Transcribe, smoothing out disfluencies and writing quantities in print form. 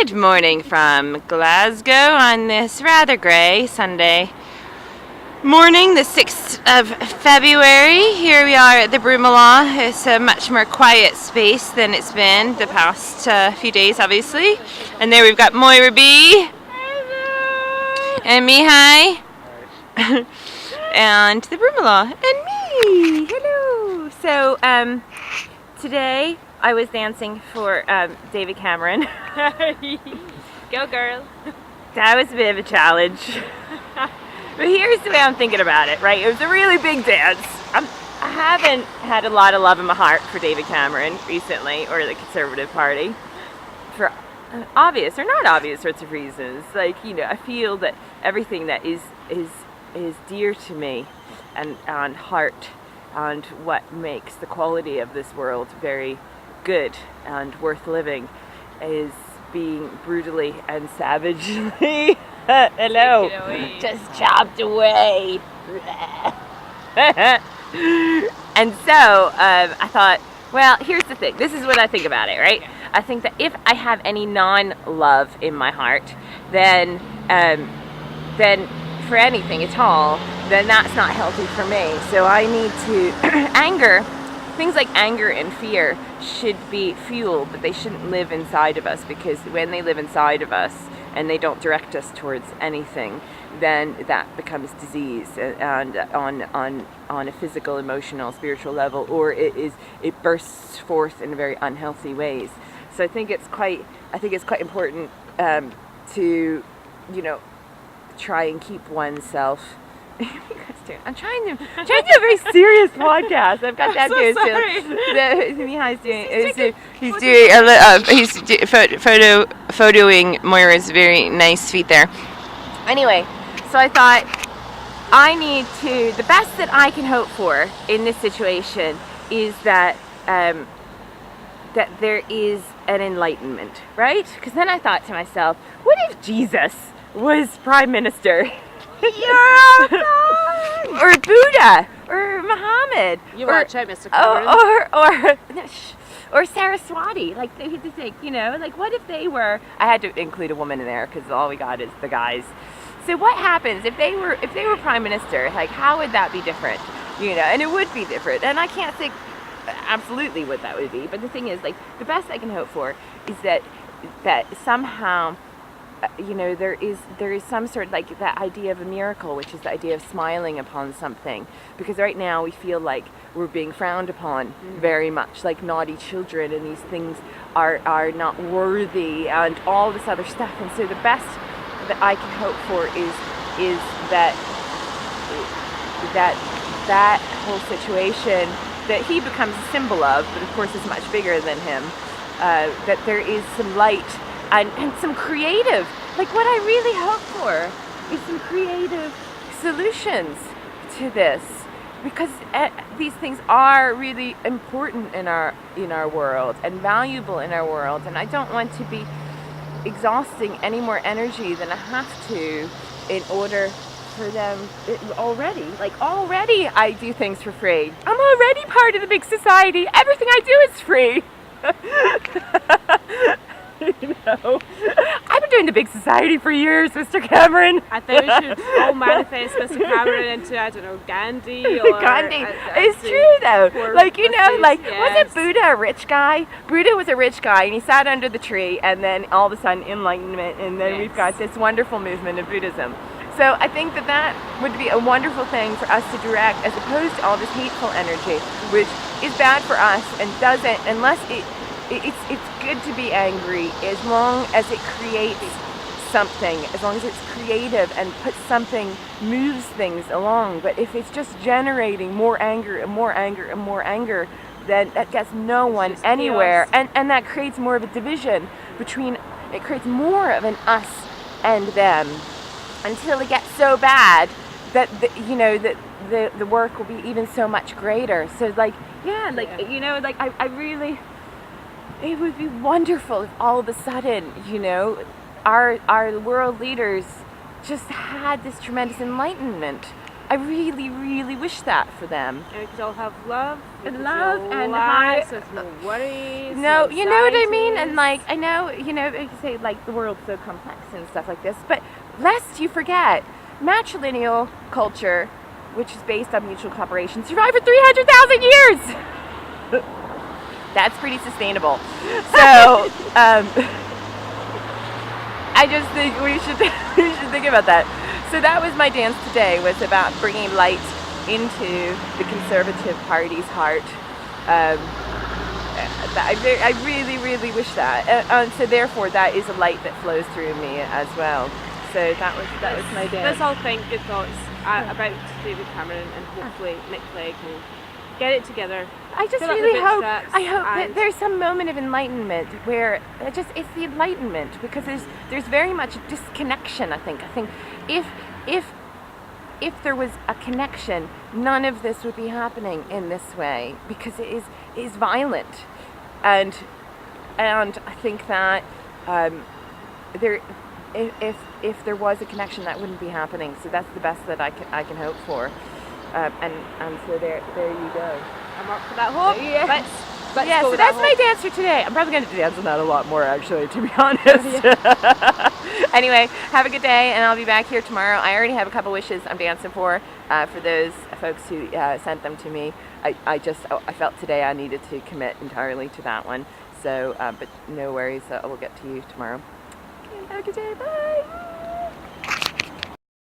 Good morning from Glasgow on this rather grey Sunday morning, the 6th of February. Here we are at the Brumelaw. It's a much more quiet space than it's been the past few days, obviously. And there we've got Moira B. Hello. And Mihai. And the Brumelaw. And me. Hello. So, today I was dancing for David Cameron. Go girl. That was a bit of a challenge. But here's the way I'm thinking about it, right? It was a really big dance. I haven't had a lot of love in my heart for David Cameron recently, or the Conservative Party, for obvious or not obvious sorts of reasons. Like, you know, I feel that everything that is dear to me and heart and what makes the quality of this world very good and worth living is being brutally and savagely just chopped away. And so I thought, well, here's the thing. This is what I think about it, right? I think that if I have any non-love in my heart, then for anything at all, then that's not healthy for me. So I need to things like anger and fear should be fuel, but they shouldn't live inside of us, because when they live inside of us and they don't direct us towards anything, then that becomes disease, and on a physical, emotional, spiritual level, or it bursts forth in very unhealthy ways. So I think it's quite important to, you know, try and keep oneself. I'm trying to do a very serious podcast. I've got that doing. Mihai's doing. He's photoing Moira's very nice feet there. Anyway, so I thought the best that I can hope for in this situation is that that there is an enlightenment, right? Because then I thought to myself, what if Jesus was Prime Minister? Or Buddha, or Muhammad, you watch out, Mr. Cameron. or Saraswati. Like, they had to think, you know, like, what if they were? I had to include a woman in there because all we got is the guys. So what happens if they were Prime Minister? Like, how would that be different? You know, and it would be different. And I can't think absolutely what that would be. But the thing is, like, the best I can hope for is that somehow, you know, there is some sort of, like, that idea of a miracle, which is the idea of smiling upon something. Because right now we feel like we're being frowned upon very much, like naughty children, and these things are not worthy, and all this other stuff. And so the best that I can hope for is that whole situation that he becomes a symbol of, but of course is much bigger than him, that there is some light and some creative, like, what I really hope for is some creative solutions to this, because these things are really important in our world and valuable in our world, and I don't want to be exhausting any more energy than I have to in order for them. Already I do things for free. I'm already part of the big society. Everything I do is free. You know, I've been doing the big society for years, Mr. Cameron. I think we should all manifest Mr. Cameron into, I don't know, Gandhi or Gandhi. It's true though. Like, you know, like, yes. Wasn't Buddha a rich guy? Buddha was a rich guy, and he sat under the tree, and then all of a sudden enlightenment, and then we've got this wonderful movement of Buddhism. So I think that would be a wonderful thing for us to direct, as opposed to all this hateful energy, which is bad for us and doesn't, unless it's good to be angry as long as it creates something, as long as it's creative and moves things along. But if it's just generating more anger and more anger and more anger, then that gets no one anywhere. And that creates more of a division it creates more of an us and them, until it gets so bad that the work will be even so much greater. So, like, you know, like, I really, it would be wonderful if all of a sudden, you know, our world leaders just had this tremendous enlightenment I really, really wish that for them. And we could all have love. And love and lives with no worries. No, you know what I mean? anxieties. And like, I know, you know, you say like the world's so complex and stuff like this, but lest you forget, matrilineal culture, which is based on mutual cooperation, survived for 300,000 years! That's pretty sustainable. So, I just think we should think about that. So that was my dance today, was about bringing light into the Conservative Party's heart. I really, really wish that. So therefore, that is a light that flows through me as well. So that was my dance. Let's all think good thoughts about David Cameron, and hopefully Nick Clegg can get it together. I just fill up the really hope. bootstraps I hope that and- there's some moment of enlightenment where it's the enlightenment, because there's very much a disconnection. I think if there was a connection, none of this would be happening in this way, because it is violent, and I think that there. If there was a connection, that wouldn't be happening. So that's the best that I can hope for, and so there you go. I'm up for that hope. Yeah. Let's Yeah, go so with that's that my hope. dance for today. I'm probably going to dance on that a lot more, actually, to be honest. Anyway, have a good day, and I'll be back here tomorrow. I already have a couple wishes I'm dancing for those folks who sent them to me. I felt today I needed to commit entirely to that one. So, but no worries, we'll get to you tomorrow. Okay, have a good day. Bye.